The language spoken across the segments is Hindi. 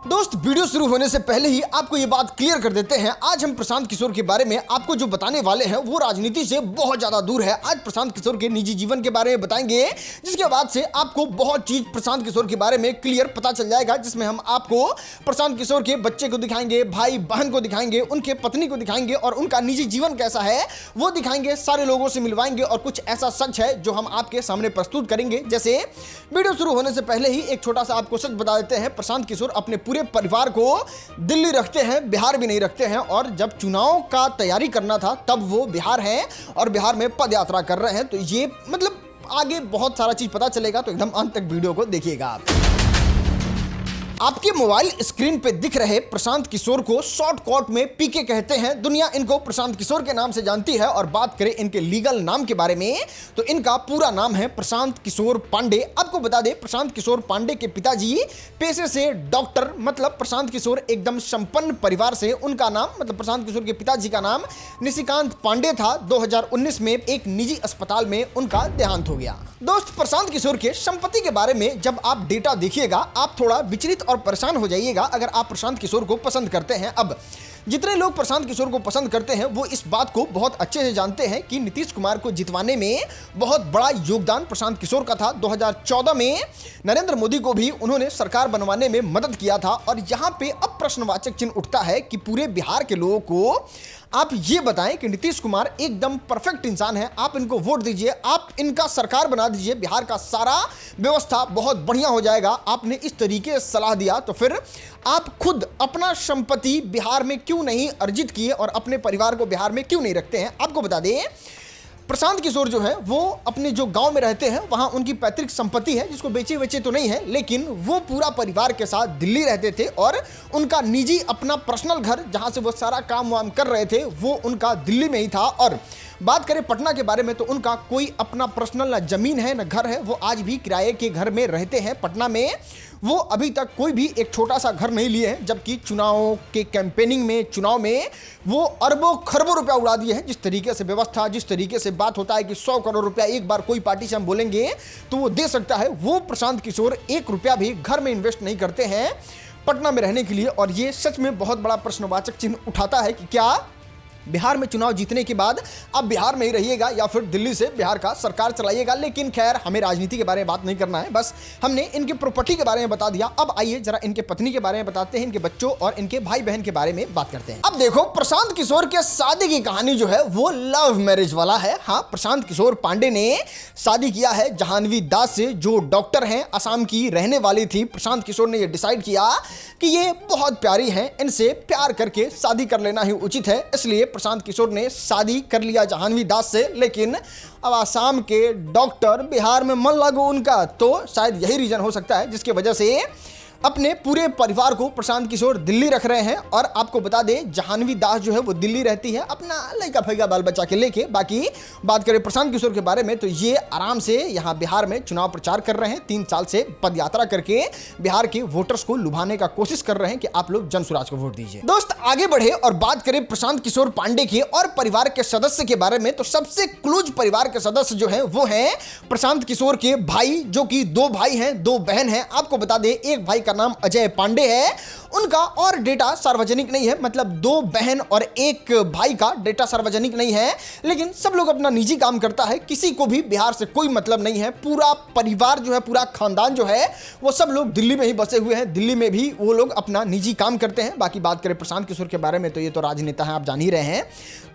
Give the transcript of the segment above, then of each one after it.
दोस्त वीडियो शुरू होने से पहले ही आपको ये बात क्लियर कर देते हैं, आज हम प्रशांत किशोर के बारे में आपको जो बताने वाले हैं वो राजनीति से बहुत ज्यादा दूर है। आज प्रशांत किशोर के निजी जीवन के बारे में बताएंगे, जिसके बाद से आपको बहुत चीज प्रशांत किशोर के बारे में क्लियर पता चल जाएगा, जिसमें हम आपको प्रशांत किशोर के बच्चे को दिखाएंगे, भाई बहन को दिखाएंगे, उनके पत्नी को दिखाएंगे और उनका निजी जीवन कैसा है वो दिखाएंगे, सारे लोगों से मिलवाएंगे और कुछ ऐसा सच है जो हम आपके सामने प्रस्तुत करेंगे। जैसे वीडियो शुरू होने से पहले ही एक छोटा सा आपको सच बता देते हैं, प्रशांत किशोर अपने पूरे परिवार को दिल्ली रखते हैं, बिहार भी नहीं रखते हैं। और जब चुनाव का तैयारी करना था तब वो बिहार हैं और बिहार में पद यात्रा कर रहे हैं। तो ये मतलब आगे बहुत सारा चीज पता चलेगा, तो एकदम अंत तक वीडियो को देखिएगा आप। आपके मोबाइल स्क्रीन पे दिख रहे प्रशांत किशोर को शॉर्टकट में पीके कहते हैं। दुनिया इनको प्रशांत किशोर के नाम से जानती है। और बात करें इनके लीगल नाम के बारे में तो इनका पूरा नाम है प्रशांत किशोर पांडे। आपको बता दें, प्रशांत किशोर पांडे के पिताजी पेशे से डॉक्टर, मतलब प्रशांत किशोर एकदम संपन्न परिवार से, उनका नाम मतलब प्रशांत किशोर के पिताजी का नाम निशिकांत पांडे था। 2019 में एक निजी अस्पताल में उनका देहांत हो गया। दोस्त, प्रशांत किशोर के संपत्ति के बारे में जब आप डेटा देखिएगा आप थोड़ा विचलित और परेशान हो जाइएगा अगर आप प्रशांत किशोर को पसंद करते हैं। अब जितने लोग प्रशांत किशोर को पसंद करते हैं वो इस बात को बहुत अच्छे से जानते हैं कि नीतीश कुमार को जितवाने में बहुत बड़ा योगदान प्रशांत किशोर का था। 2014 में नरेंद्र मोदी को भी उन्होंने सरकार बनवाने में मदद किया था। और यहाँ पे अब प्रश्नवाचक चिन्ह उठता है कि पूरे बिहार के लोगों को आप ये बताएं कि नीतीश कुमार एकदम परफेक्ट इंसान है, आप इनको वोट दीजिए, आप इनका सरकार बना दीजिए, बिहार का सारा व्यवस्था बहुत बढ़िया हो जाएगा। आपने इस तरीके से सलाह दिया तो फिर आप खुद अपना संपत्ति बिहार में क्यों नहीं अर्जित किए और अपने परिवार को बिहार में क्यों नहीं रखते हैं। आपको बता दें, प्रशांत किशोर जो है वो अपने जो गांव में रहते हैं वहां उनकी पैतृक संपत्ति है, जिसको बेचे तो नहीं है, लेकिन वो पूरा परिवार के साथ दिल्ली रहते थे और उनका निजी अपना पर्सनल घर जहां से वो सारा काम वाम कर रहे थे वो उनका दिल्ली में ही था। और बात करें पटना के बारे में तो उनका कोई अपना पर्सनल ना जमीन है ना घर है, वो आज भी किराए के घर में रहते हैं पटना में। वो अभी तक कोई भी एक छोटा सा घर नहीं लिए हैं, जबकि चुनाव के कैंपेनिंग में, चुनाव में वो अरबों खरबों रुपया उड़ा दिए हैं। जिस तरीके से व्यवस्था, जिस तरीके से बात होता है कि 100 करोड़ रुपया एक बार कोई पार्टी से हम बोलेंगे तो वो दे सकता है, वो प्रशांत किशोर 1 रुपया भी घर में इन्वेस्ट नहीं करते हैं पटना में रहने के लिए। और ये सच में बहुत बड़ा प्रश्नवाचक चिन्ह उठाता है कि क्या बिहार में चुनाव जीतने के बाद अब बिहार में ही रहिएगा या फिर दिल्ली से बिहार का सरकार चलाइएगा। लेकिन खैर, हमें राजनीति के बारे में बात नहीं करना है, बस हमने इनके प्रॉपर्टी के बारे में बता दिया। अब आइए जरा इनके पत्नी के बारे में बताते हैं, इनके बच्चों और इनके भाई बहन के बारे में बात करते हैं। अब देखो, प्रशांत किशोर के शादी की कहानी जो है वो लव मैरिज वाला है। हाँ, प्रशांत किशोर पांडे ने शादी किया है जाह्नवी दास से, जो डॉक्टर हैं, असम की रहने वाली थी। प्रशांत किशोर ने यह डिसाइड किया कि ये बहुत प्यारी हैं, इनसे प्यार करके शादी कर लेना ही उचित है, इसलिए प्रशांत किशोर ने शादी कर लिया जाह्नवी दास से। लेकिन अब आसाम के डॉक्टर, बिहार में मन लागू उनका, तो शायद यही रीजन हो सकता है जिसकी वजह से अपने पूरे परिवार को प्रशांत किशोर दिल्ली रख रहे हैं। और आपको बता दें, जाह्नवी दास जो है वो दिल्ली रहती है अपना लड़का फैगा बाल बच्चा के लेके। बाकी बात करें प्रशांत किशोर के बारे में तो ये आराम से यहाँ बिहार में चुनाव प्रचार कर रहे हैं, 3 साल से पद यात्रा करके बिहार के वोटर्स को लुभाने का कोशिश कर रहे हैं कि आप लोग जनसुराज को वोट दीजिए। दोस्त, आगे बढ़े और बात करें प्रशांत किशोर पांडे के और परिवार के सदस्य के बारे में तो सबसे क्लोज परिवार के सदस्य जो है वो है प्रशांत किशोर के भाई, जो कि 2 भाई हैं, 2 बहन हैं। आपको बता दें, एक भाई का नाम अजय पांडे है, उनका और डेटा सार्वजनिक नहीं है, मतलब 2 बहन और 1 भाई का डेटा सार्वजनिक नहीं है, लेकिन सब लोग अपना निजी काम करता है, किसी को भी बिहार से कोई मतलब नहीं है। पूरा परिवार जो है, पूरा खानदान जो है वो सब लोग दिल्ली में ही बसे हुए हैं, दिल्ली में भी वो लोग अपना निजी काम करते हैं। बाकी बात करें प्रशांत किशोर के बारे में तो ये तो राजनेता हैं, आप जान ही रहे हैं।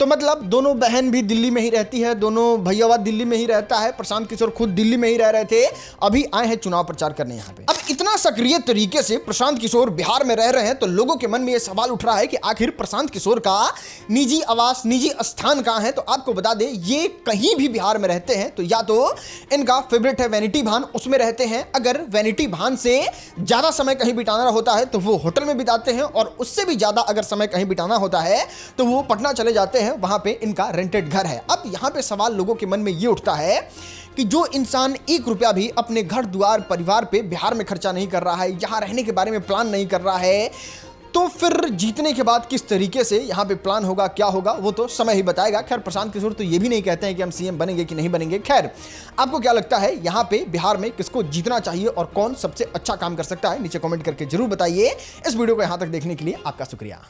तो मतलब दोनों बहन भी दिल्ली में ही रहती है, दोनों भैया दिल्ली में ही रहता है। प्रशांत किशोर खुद दिल्ली में ही रह रहे थे, अभी आए हैं चुनाव प्रचार करने यहाँ पे। अब इतना सक्रिय तरीके से प्रशांत किशोर बिहार में रह रहे हैं तो लोगों के मन में यह सवाल उठ रहा है कि आखिर प्रशांत किशोर का निजी आवास, निजी स्थान कहां है। तो आपको बता दें, ये कहीं भी बिहार में रहते हैं तो या तो इनका फेवरेट है वैनिटी भान, उसमें रहते हैं। अगर वैनिटी भान से ज्यादा समय कहीं बिताना होता है तो वो होटल में बिताते हैं, और उससे भी ज्यादा अगर समय कहीं बिताना होता है तो वो पटना चले जाते हैं, वहां पे इनका रेंटेड घर है। अब यहां पे सवाल लोगों के मन में ये उठता है कि जो इंसान 1 रुपया भी अपने घर द्वार परिवार पे बिहार में खर्चा नहीं कर रहा है, यहाँ रहने के बारे में प्लान नहीं कर रहा है, तो फिर जीतने के बाद किस तरीके से यहाँ पे प्लान होगा, क्या होगा, वो तो समय ही बताएगा। खैर, प्रशांत किशोर तो ये भी नहीं कहते हैं कि हम सीएम बनेंगे कि नहीं बनेंगे। खैर, आपको क्या लगता है यहाँ पे बिहार में किसको जीतना चाहिए और कौन सबसे अच्छा काम कर सकता है, नीचे कमेंट करके जरूर बताइए। इस वीडियो को यहाँ तक देखने के लिए आपका शुक्रिया।